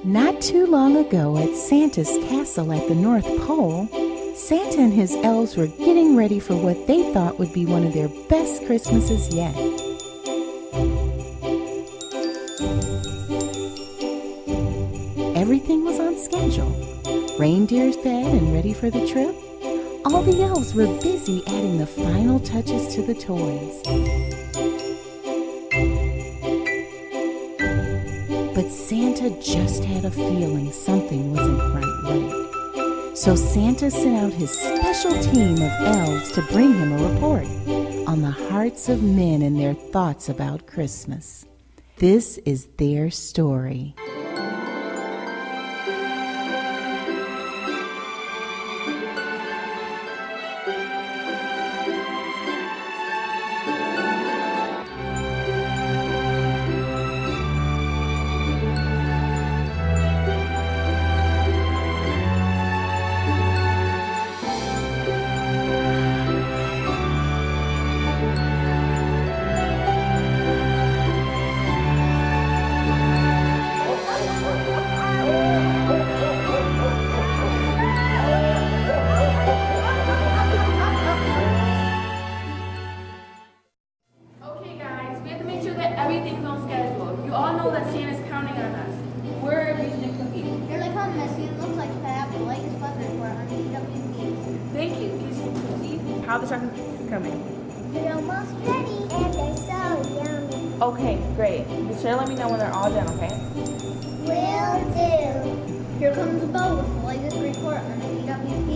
Not too long ago at Santa's castle at the North Pole, Santa and his elves were getting ready for what they thought would be one of their best Christmases yet. Everything was on schedule. Reindeers fed and ready for the trip. All the elves were busy adding the final touches to the toys. But Santa just had a feeling something wasn't quite right. So Santa sent out his special team of elves to bring him a report on the hearts of men and their thoughts about Christmas. This is their story. Everything's on schedule. You all know that Santa's counting on us. We're using a cookie. Here they come, Missy. It looks like they have the latest weather report on EWP. Thank you. Can you see how the chocolate cookies coming? They're almost ready, and they're so yummy. Okay, great. Be sure to let me know when they're all done, okay? Will do. Here comes the boat with the latest report on EWP.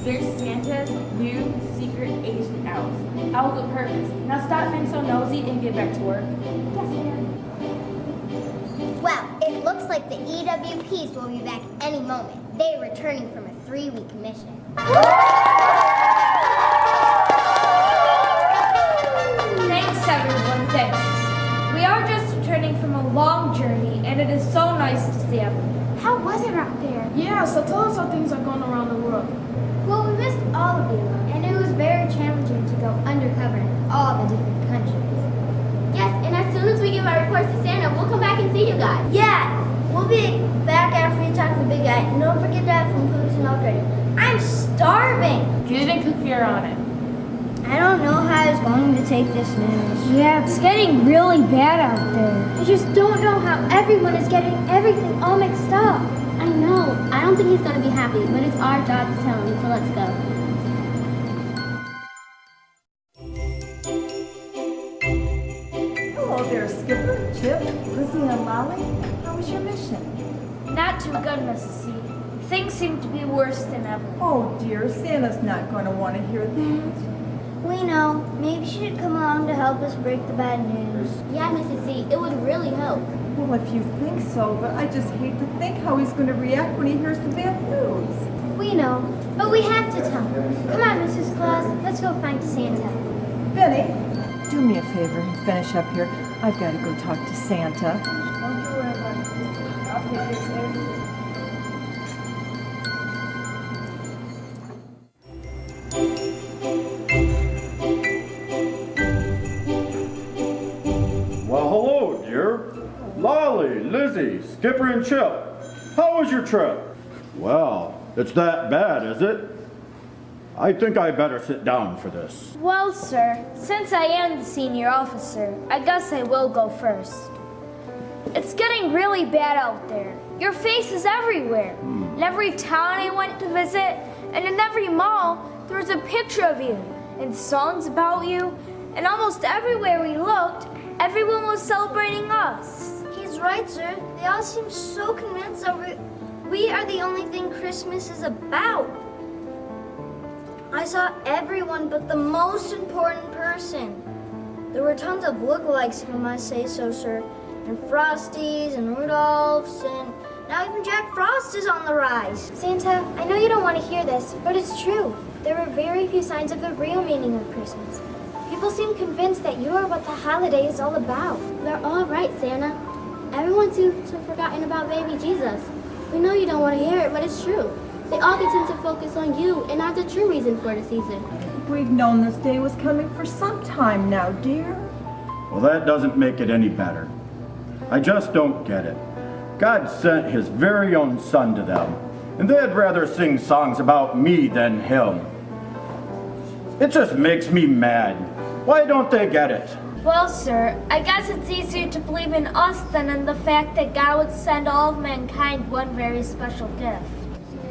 There's Santa's new secret agent elves. Elves with purpose. Now stop being so nosy and get back to work. Yes, ma'am. Well, it looks like the EWPs will be back any moment. They're returning from a 3-week mission. Thanks, everyone, thanks. We are just returning from a long journey, and it is so nice to see everyone. How was it out there? Yeah, so tell us how things are going around the world. Well, we missed all of you, and it was very challenging to go undercover in all the different countries. Yes, and as soon as we give our reports to Santa, we'll come back and see you guys. Yeah, we'll be back after you talk to the big guy, and don't forget to have some cookies and milk ready. I'm starving! Get it and cookie are on it. I don't know how I was going to take this news. Yeah, it's getting really bad out there. I just don't know how everyone is getting everything all mixed up. I know. I don't think he's going to be happy, but it's our job to tell him, so let's go. Hello there, Skipper, Chip, Lizzi, and Lolli. How was your mission? Not too good, Mrs. C. Things seem to be worse than ever. Oh dear, Santa's not going to want to hear that. We know. Maybe she should come along to help us break the bad news. Yeah, Mrs. C, it would really help. Well, if you think so, but I just hate to think how he's going to react when he hears the bad news. We know, but we have to tell him. Come on, Mrs. Claus, let's go find Santa. Benny, do me a favor and finish up here. I've got to go talk to Santa. Don't you worry about it. I'll take it, sir. Well, hello, dear. Lolli, Lizzi, Skipper, and Chip. How was your trip? Well, it's that bad, is it? I think I better sit down for this. Well, sir, since I am the senior officer, I guess I will go first. It's getting really bad out there. Your face is everywhere. In every town I went to visit, and in every mall, there's a picture of you, and songs about you, and almost everywhere we looked, everyone was celebrating us. He's right, sir. They all seem so convinced that we are the only thing Christmas is about. I saw everyone but the most important person. There were tons of lookalikes, if I must say so, sir. And Frosties and Rudolphs, and now even Jack Frost is on the rise. Santa, I know you don't want to hear this, but it's true. There were very few signs of the real meaning of Christmas. People seem convinced that you are what the holiday is all about. They're all right, Santa. Everyone seems to have forgotten about baby Jesus. We know you don't want to hear it, but it's true. They all tend to focus on you and not the true reason for the season. We've known this day was coming for some time now, dear. Well, that doesn't make it any better. I just don't get it. God sent his very own son to them, and they'd rather sing songs about me than him. It just makes me mad. Why don't they get it? Well, sir, I guess it's easier to believe in us than in the fact that God would send all of mankind one very special gift.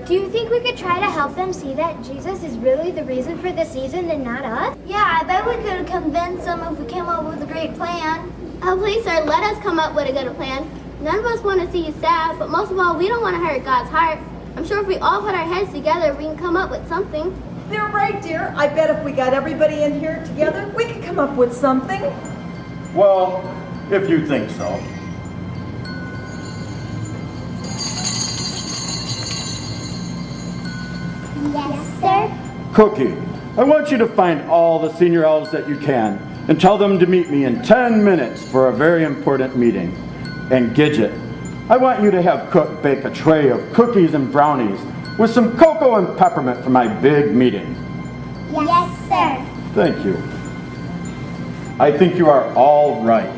Do you think we could try to help them see that Jesus is really the reason for the season and not us? Yeah, I bet we could convince them if we came up with a great plan. Oh, please, sir, let us come up with a good plan. None of us want to see you sad, but most of all, we don't want to hurt God's heart. I'm sure if we all put our heads together, we can come up with something. They're right, dear. I bet if we got everybody in here together, we could come up with something. Well, if you think so. Yes, sir. Cookie, I want you to find all the senior elves that you can and tell them to meet me in 10 minutes for a very important meeting. And Gidget, I want you to have Cook bake a tray of cookies and brownies with some cocoa and peppermint for my big meeting. Yes, sir. Thank you. I think you are all right.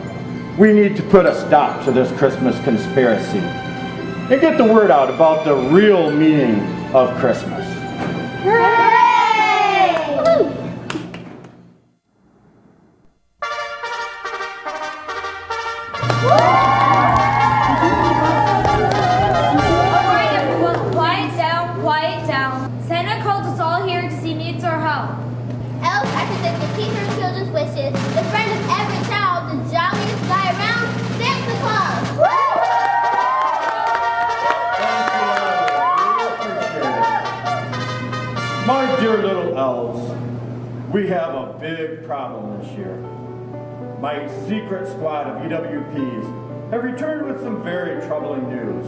We need to put a stop to this Christmas conspiracy and get the word out about the real meaning of Christmas. Hooray! Woo! All right, everyone, quiet down, quiet down. Santa called us all here because he needs our help. Elves are considered the keeper of children's wishes, the friend of every child, the jolliest guy around, Santa Claus. My dear little elves, we have a big problem this year. My secret squad of EWPs have returned with some very troubling news.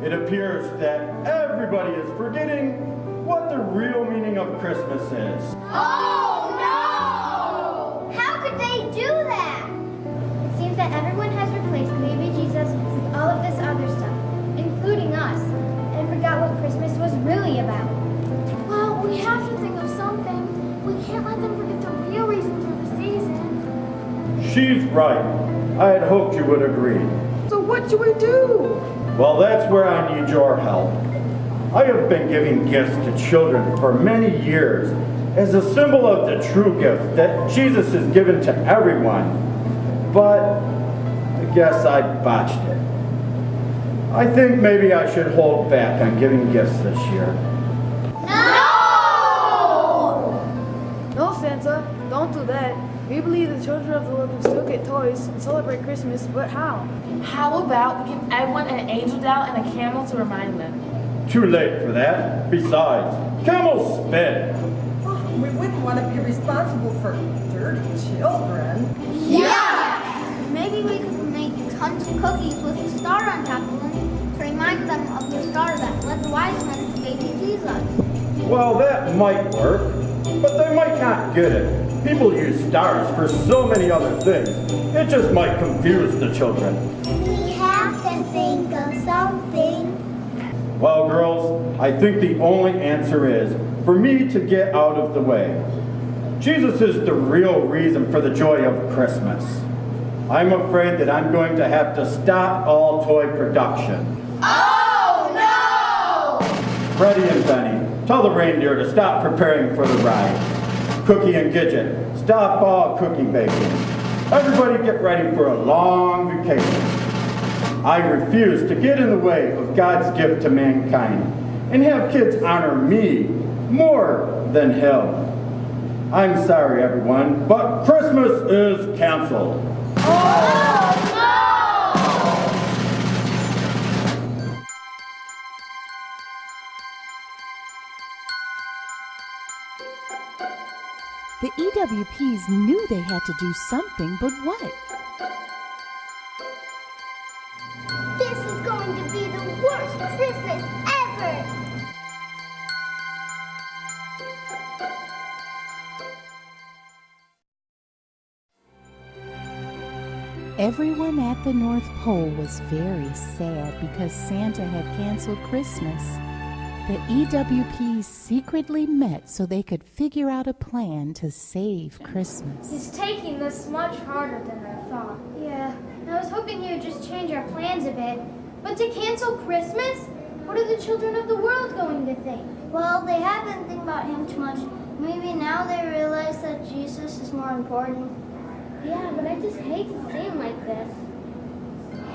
It appears that everybody is forgetting what the real meaning of Christmas is. Oh, no! How could they do that? It seems that everyone has replaced baby Jesus with all of this other stuff, including us, and forgot what Christmas was really about. Well, we have to think of something. We can't let them forget the real reason for the season. She's right. I had hoped you would agree. So what should we do? Well, that's where I need your help. I have been giving gifts to children for many years as a symbol of the true gift that Jesus has given to everyone. But I guess I botched it. I think maybe I should hold back on giving gifts this year. No, Santa, don't do that. We believe the children of the world can still get toys and celebrate Christmas, but how? How about we give everyone an angel doll and a camel to remind them? Too late for that. Besides, camels spin. Oh, we wouldn't want to be responsible for dirty children. Yeah! Maybe we could make tons of cookies with a star on top of them to remind them of the star that led the wise men to baby Jesus. Well, that might work, but they might not get it. People use stars for so many other things. It just might confuse the children. We have to think of something. Well, girls, I think the only answer is for me to get out of the way. Jesus is the real reason for the joy of Christmas. I'm afraid that I'm going to have to stop all toy production. Oh, no! Freddie and Benny, tell the reindeer to stop preparing for the ride. Cookie and Gidget, stop all cookie baking. Everybody get ready for a long vacation. I refuse to get in the way of God's gift to mankind and have kids honor me more than him. I'm sorry, everyone, but Christmas is canceled. The EWPs knew they had to do something, but what? This is going to be the worst Christmas ever! Everyone at the North Pole was very sad because Santa had canceled Christmas. The EWPs secretly met so they could figure out a plan to save Christmas. He's taking this much harder than I thought. Yeah, I was hoping you would just change our plans a bit. But to cancel Christmas? What are the children of the world going to think? Well, they have been thinking about him too much. Maybe now they realize that Jesus is more important. Yeah, but I just hate to see him like this.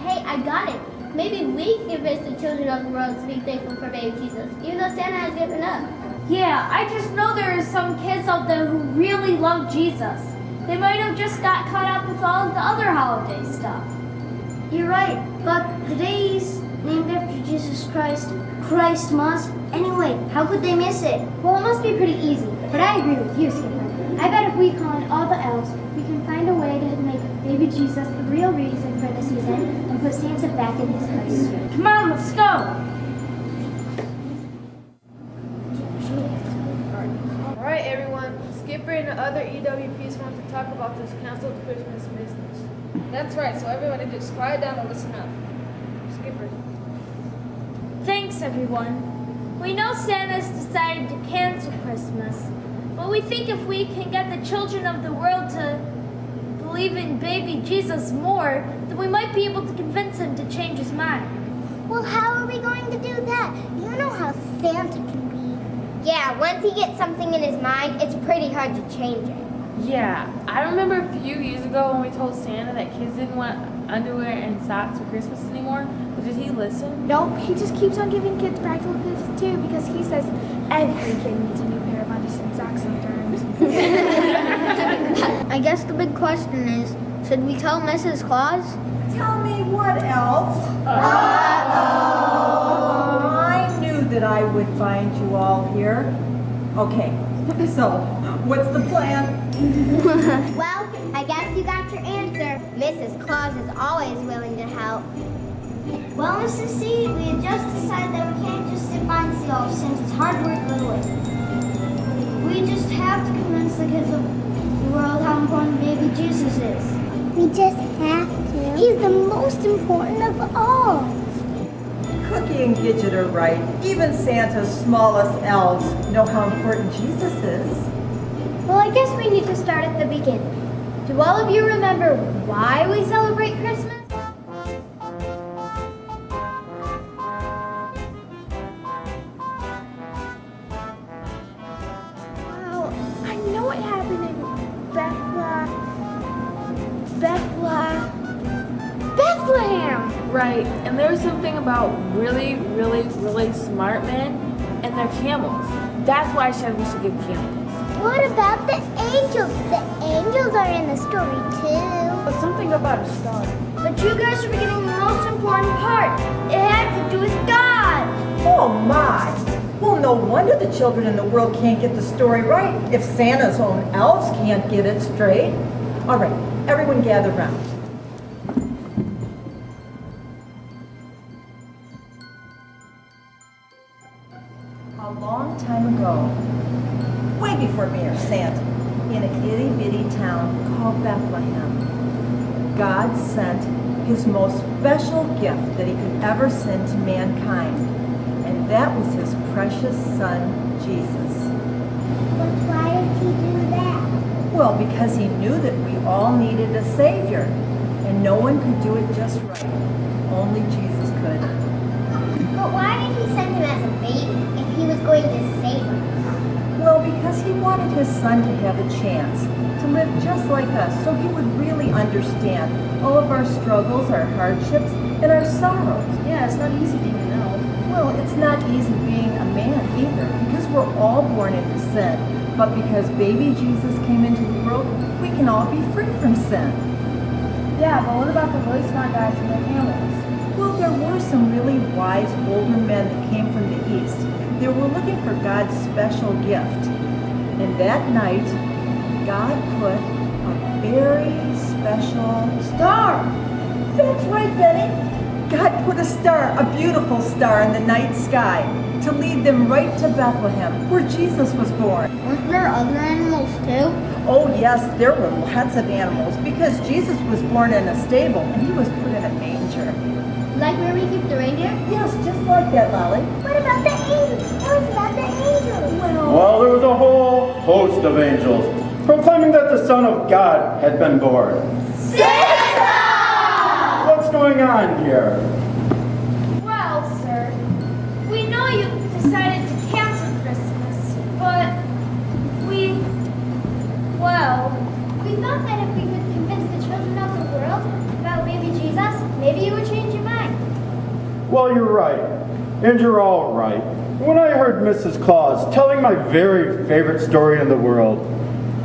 Hey, I got it. Maybe we can convince the children of the world to be thankful for baby Jesus, even though Santa has given up. Yeah, I just know there are some kids out there who really love Jesus. They might have just got caught up with all of the other holiday stuff. You're right, but the day's named after Jesus Christ, Christmas. Anyway, how could they miss it? Well, it must be pretty easy, but I agree with you, Skipper. I bet if we call in all the elves, we can find a way to make baby Jesus the real reason for the season and put Santa back in his place. Come on, let's go. Alright everyone, Skipper and the other EWPs want to talk about this canceled Christmas business. That's right, so everybody just quiet down and listen up. Skipper. Thanks, everyone. We know Santa's decided to cancel Christmas, but we think if we can get the children of the world to believe in baby Jesus more, then we might be able to convince him to change his mind. Well, how are we going to do that? You know how Santa can be. Yeah, once he gets something in his mind, it's pretty hard to change it. Yeah, I remember a few years ago when we told Santa that kids didn't want underwear and socks for Christmas anymore. But did he listen? Nope, he just keeps on giving kids practical gifts too because he says every kid needs a new pair of undies and socks sometimes. I guess the big question is, should we tell Mrs. Claus? Tell me what else? I knew that I would find you all here. Okay, so what's the plan? Well, I guess you got your answer. Mrs. Claus is always willing to help. Well, Mrs. C, we had just decided that we can't just sit by and see all since it's hard work literally. We just have to convince the kids of the world how important baby Jesus is. We just have to. He's the most important of all. Cookie and Gidget are right. Even Santa's smallest elves know how important Jesus is. Well, I guess we need to start at the beginning. Do all of you remember why we celebrate Christmas? Well, I know what happened in Bethlehem. Right, and there's something about really, really, really smart men and their camels. That's why I said we should give camels. What about the angels? The angels are in the story too. But something about a star. But you guys are forgetting the most important part. It had to do with God. Oh my! Well, no wonder the children in the world can't get the story right if Santa's own elves can't get it straight. All right, everyone gather round. A long time ago, way before me or Santa, in a itty-bitty town called Bethlehem, God sent his most special gift that he could ever send to mankind, and that was his precious son, Jesus. But why did he do that? Well, because he knew that we all needed a Savior, and no one could do it just right. Only Jesus could. But why did he send him as a baby if he was going to save us? Well, because he wanted his son to have a chance to live just like us, so he would really understand all of our struggles, our hardships, and our sorrows. Yeah, it's not easy being an elf. Well, it's not easy being a man either, because we're all born into sin. But because baby Jesus came into the world, we can all be free from sin. Yeah, but what about the really smart guys and their camels? Well, there were some really wise older men that came from the east. They were looking for God's special gift. And that night, God put a very special star. That's right, Benny. God put a star, a beautiful star in the night sky to lead them right to Bethlehem, where Jesus was born. Weren't there other animals too? Oh yes, there were lots of animals because Jesus was born in a stable and he was put in a manger. Like where we keep the reindeer? Yes, just like that, Lolly. What about the angels? Tell us about the angels. Well, there was a whole host of angels proclaiming that the Son of God had been born. Santa! What's going on here? Well, you're right. And you're all right. When I heard Mrs. Claus telling my very favorite story in the world,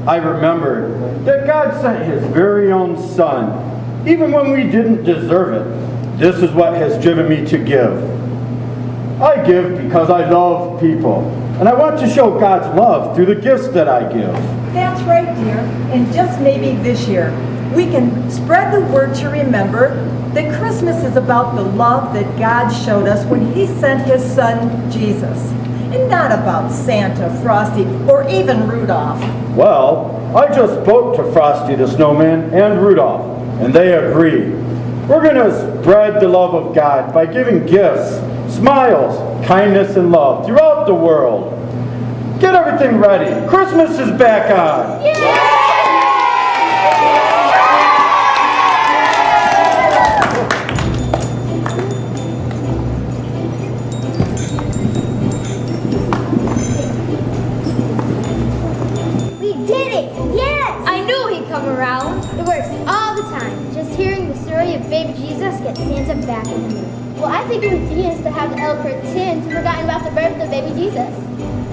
I remembered that God sent his very own son, even when we didn't deserve it. This is what has driven me to give. I give because I love people, and I want to show God's love through the gifts that I give. That's right, dear. And just maybe this year, we can spread the word to remember that Christmas is about the love that God showed us when he sent his son, Jesus. And not about Santa, Frosty, or even Rudolph. Well, I just spoke to Frosty the Snowman and Rudolph, and they agree. We're going to spread the love of God by giving gifts, smiles, kindness, and love throughout the world. Get everything ready. Christmas is back on. Yay! Around. It works all the time. Just hearing the story of baby Jesus gets Santa back in the mood. Well, I think it would be genius to have the elf pretend to forgotten about the birth of baby Jesus.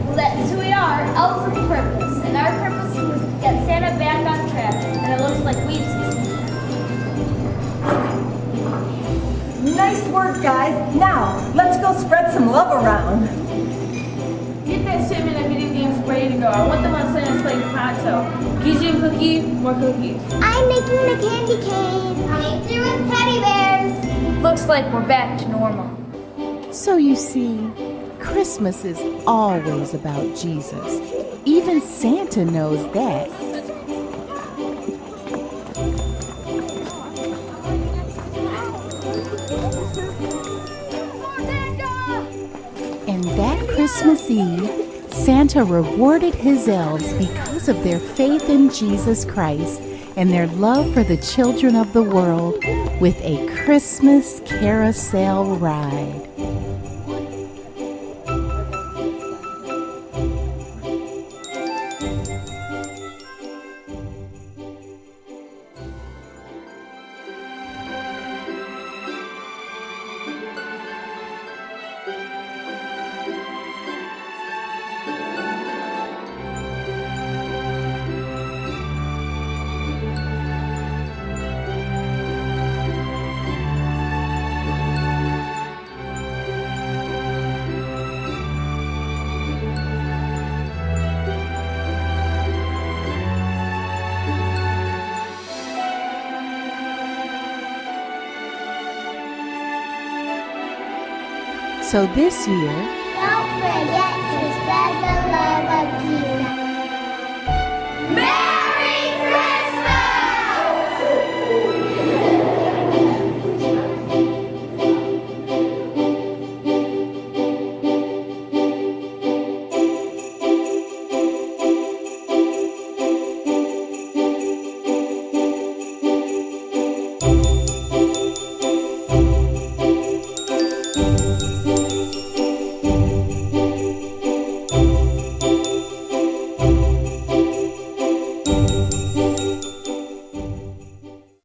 Well, that's who we are, elves with purpose. And our purpose was to get Santa back on track. And it looks like we've succeeded. Nice work, guys. Now, let's go spread some love around. Get that shipment of video games ready to go. I want them on Santa's plate pronto. Gives you a cookie, more cookies. I'm making the candy cane. Me too with teddy bears. Looks like we're back to normal. So you see, Christmas is always about Jesus. Even Santa knows that. And that Christmas Eve, Santa rewarded his elves because of their faith in Jesus Christ and their love for the children of the world with a Christmas carousel ride. So this year, Don't forget to spread the love of Jesus.